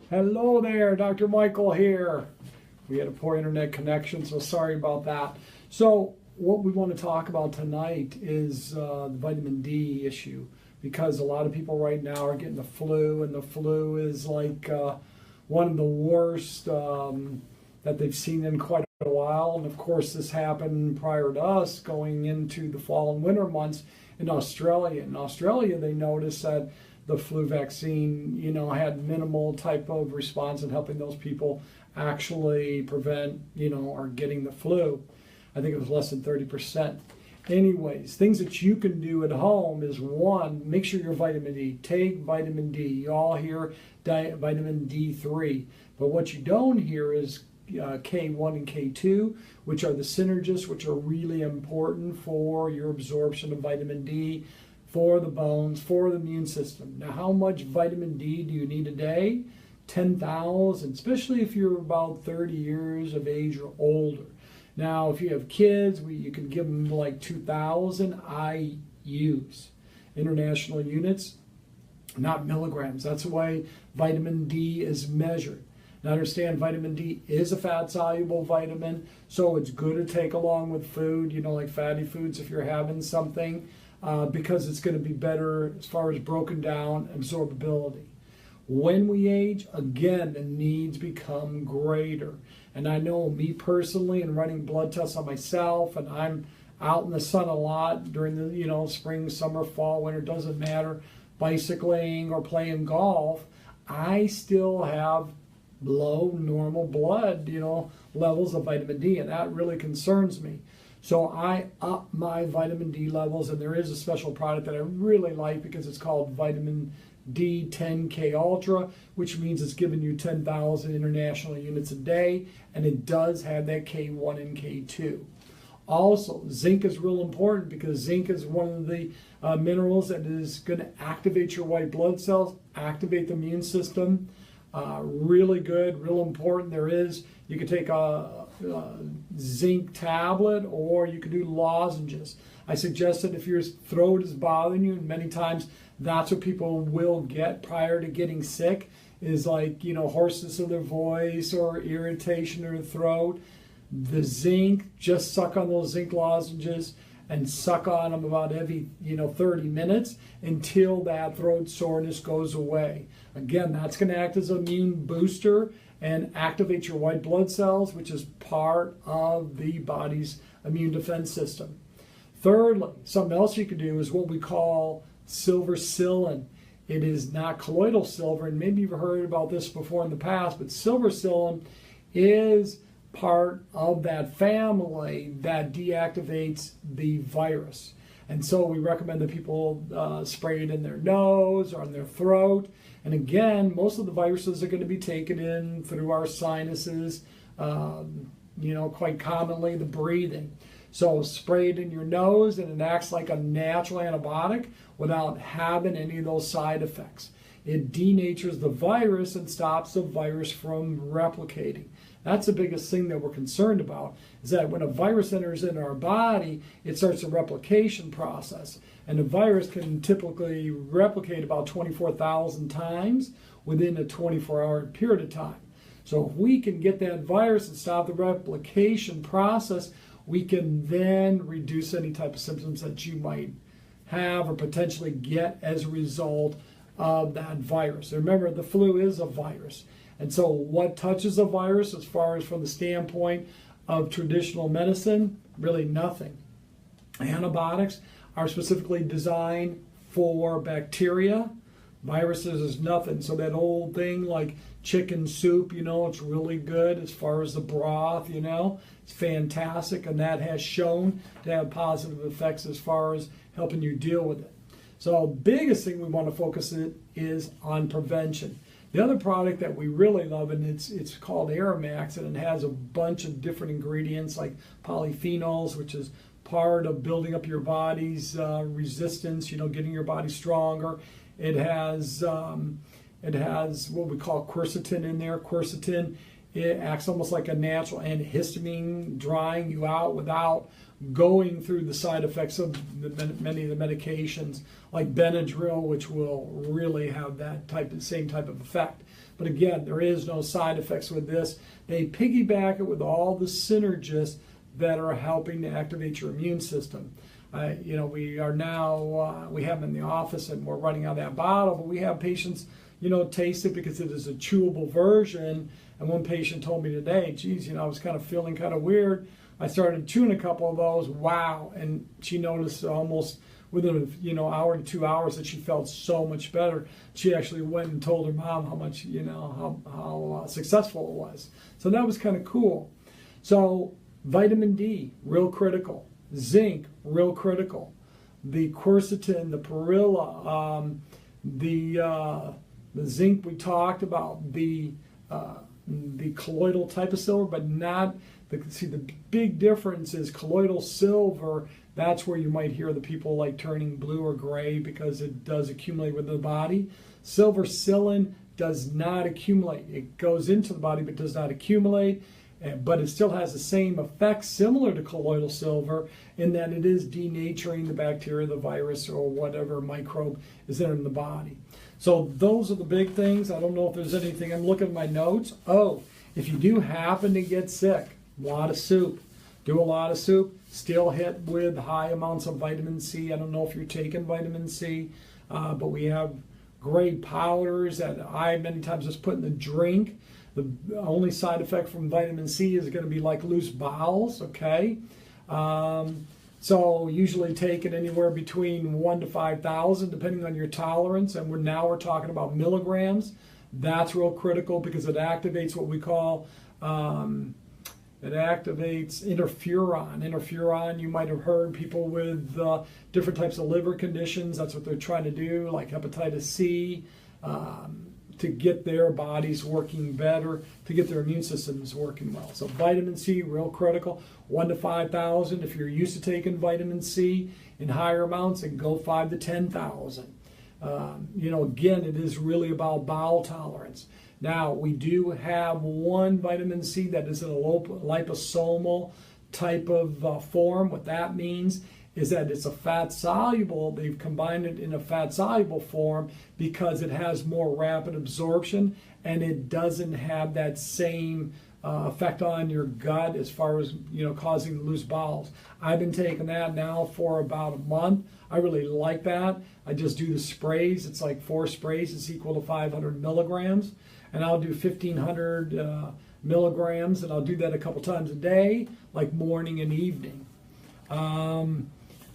Hello there, Dr. Michael here. We had a poor internet connection, so sorry about that. So what we want to talk about tonight is the vitamin D issue, because a lot of people right now are getting the flu, and the flu is like one of the worst that they've seen in quite a while. And of course, this happened prior to us going into the fall and winter months in Australia. In Australia, they noticed that the flu vaccine, had minimal type of response in helping those people actually prevent, or getting the flu. I think it was less than 30%. Anyways, things that you can do at home is, one, make sure your vitamin D. Take vitamin D. You all hear vitamin D3, but what you don't hear is K1 and K2, which are the synergists, which are really important for your absorption of vitamin D, for the bones, for the immune system. Now, how much vitamin D do you need a day? 10,000, especially if you're about 30 years of age or older. Now, if you have kids, you can give them like 2,000 IUs, international units, not milligrams. That's the way vitamin D is measured. Now, understand, vitamin D is a fat-soluble vitamin, so it's good to take along with food, like fatty foods if you're having something, because it's going to be better as far as broken down absorbability. When we age, again, the needs become greater. And I know me personally, and running blood tests on myself, and I'm out in the sun a lot during the spring, summer, fall, winter, doesn't matter, bicycling or playing golf, I still have below normal blood, levels of vitamin D, and that really concerns me. So I up my vitamin D levels, and there is a special product that I really like because it's called vitamin D 10K Ultra, which means it's giving you 10,000 international units a day, and it does have that K1 and K2. Also, zinc is real important because zinc is one of the minerals that is going to activate your white blood cells, activate the immune system. Really good, real important. You can take a zinc tablet, or you can do lozenges. I suggest that if your throat is bothering you, and many times that's what people will get prior to getting sick, is like, hoarseness of their voice or irritation in their throat. The zinc, just suck on those zinc lozenges and suck on them about every 30 minutes until that throat soreness goes away. Again, that's going to act as an immune booster and activate your white blood cells, which is part of the body's immune defense system. Thirdly, something else you can do is what we call Silvercillin. It is not colloidal silver, and maybe you've heard about this before in the past, but Silvercillin is part of that family that deactivates the virus. And so we recommend that people spray it in their nose or on their throat. And again, most of the viruses are going to be taken in through our sinuses, quite commonly the breathing. So spray it in your nose, and it acts like a natural antibiotic without having any of those side effects. It denatures the virus and stops the virus from replicating. That's the biggest thing that we're concerned about, is that when a virus enters in our body, it starts a replication process. And the virus can typically replicate about 24,000 times within a 24-hour period of time. So if we can get that virus and stop the replication process, we can then reduce any type of symptoms that you might have or potentially get as a result of that virus. Remember, the flu is a virus. And so what touches a virus as far as from the standpoint of traditional medicine? Really nothing. Antibiotics are specifically designed for bacteria. Viruses is nothing. So that old thing like chicken soup, it's really good as far as the broth, it's fantastic, and that has shown to have positive effects as far as helping you deal with it. So biggest thing we want to focus it is on prevention. The other product that we really love, and it's called Airmaxx, and it has a bunch of different ingredients like polyphenols, which is part of building up your body's resistance, getting your body stronger. It has what we call quercetin in there. Quercetin, it acts almost like a natural antihistamine, drying you out without going through the side effects of many of the medications like Benadryl, which will really have that same type of effect. But again, there is no side effects with this. They piggyback it with all the synergists that are helping to activate your immune system. We are now, we have them in the office and we're running out of that bottle, but we have patients, taste it because it is a chewable version. And one patient told me today, geez, I was kind of feeling kind of weird. I started chewing a couple of those, wow. And she noticed almost within hour to 2 hours that she felt so much better. She actually went and told her mom how much, how successful it was. So that was kind of cool. So vitamin D, real critical. Zinc, real critical. The quercetin, the perilla, the zinc we talked about, the colloidal type of silver, but not the big difference is colloidal silver. That's where you might hear the people like turning blue or gray because it does accumulate within the body. Silvercillin does not accumulate. It goes into the body but does not accumulate. But it still has the same effect similar to colloidal silver in that it is denaturing the bacteria, the virus, or whatever microbe is in the body. So those are the big things. I don't know if there's anything. I'm looking at my notes. Oh, if you do happen to get sick, a lot of soup. Do a lot of soup. Still hit with high amounts of vitamin C. I don't know if you're taking vitamin C, but we have great powders that I many times just put in the drink. The only side effect from vitamin C is going to be like loose bowels, okay? So usually take it anywhere between 1 to 5,000 depending on your tolerance, and we're talking about milligrams. That's real critical because it activates what we call, it activates interferon. Interferon, you might have heard people with different types of liver conditions, that's what they're trying to do, like hepatitis C, to get their bodies working better, to get their immune systems working well. So vitamin C, real critical, 1 to 5,000. If you're used to taking vitamin C in higher amounts, and go 5 to 10,000. Again, it is really about bowel tolerance. Now, we do have one vitamin C that is in a liposomal type of form. What that means is that it's a fat soluble. They've combined it in a fat soluble form because it has more rapid absorption and it doesn't have that same effect on your gut as far as causing loose bowels. I've been taking that now for about a month. I really like that. I just do the sprays. It's like 4 sprays. It's equal to 500 milligrams. And I'll do 1,500 milligrams, and I'll do that a couple times a day, like morning and evening.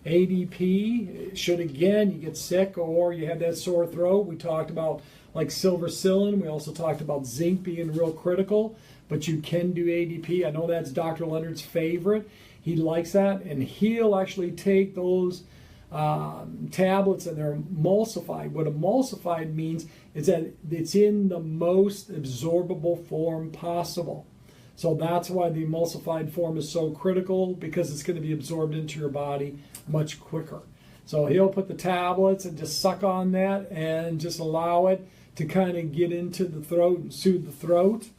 ADP, should again you get sick or you have that sore throat. We talked about like Silvercillin. We also talked about zinc being real critical, but you can do ADP. I know that's Dr. Leonard's favorite. He likes that, and he'll actually take those tablets and they're emulsified. What emulsified means is that it's in the most absorbable form possible. So that's why the emulsified form is so critical, because it's going to be absorbed into your body much quicker. So he'll put the tablets and just suck on that and just allow it to kind of get into the throat and soothe the throat.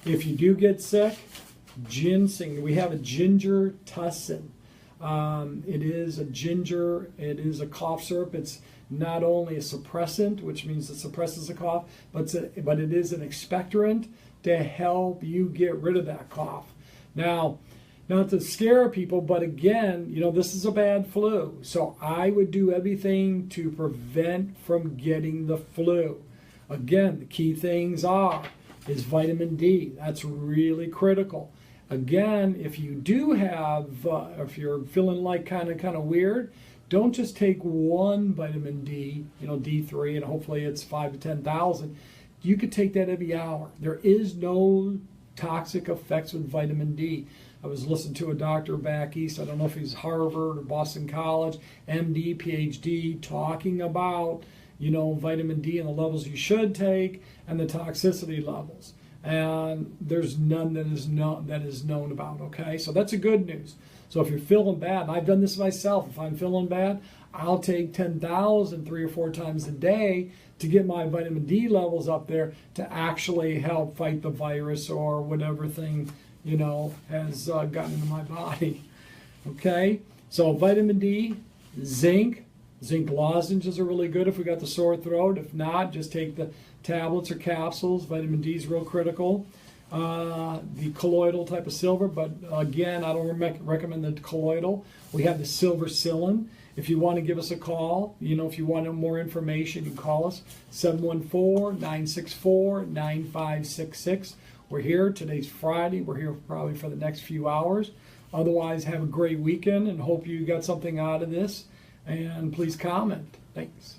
If you do get sick, ginseng. We have a ginger Tussin. It is a ginger, it is a cough syrup. It's not only a suppressant, which means it suppresses the cough, but it is an expectorant to help you get rid of that cough. Now, not to scare people, but again, this is a bad flu. So I would do everything to prevent from getting the flu. Again, the key things is vitamin D. That's really critical. Again, if you do have, if you're feeling like kind of weird, don't just take one vitamin D, D3, and hopefully it's 5 to 10,000. You could take that every hour. There is no toxic effects with vitamin D. I was listening to a doctor back east, I don't know if he's Harvard or Boston College, MD, PhD, talking about, vitamin D and the levels you should take and the toxicity levels. And there's none that is known about, okay? So that's a good news. So if you're feeling bad, and I've done this myself, if I'm feeling bad, I'll take 10,000 3 or 4 times a day to get my vitamin D levels up there to actually help fight the virus or whatever thing, has gotten into my body. Okay, so vitamin D, zinc. Zinc lozenges are really good if we got the sore throat. If not, just take the tablets or capsules. Vitamin D is real critical. The colloidal type of silver, but again, I don't recommend the colloidal. We have the Silvercillin. If you want to give us a call, if you want more information, you can call us 714-964-9566. We're here. Today's Friday. We're here probably for the next few hours. Otherwise, have a great weekend and hope you got something out of this. And please comment. Thanks.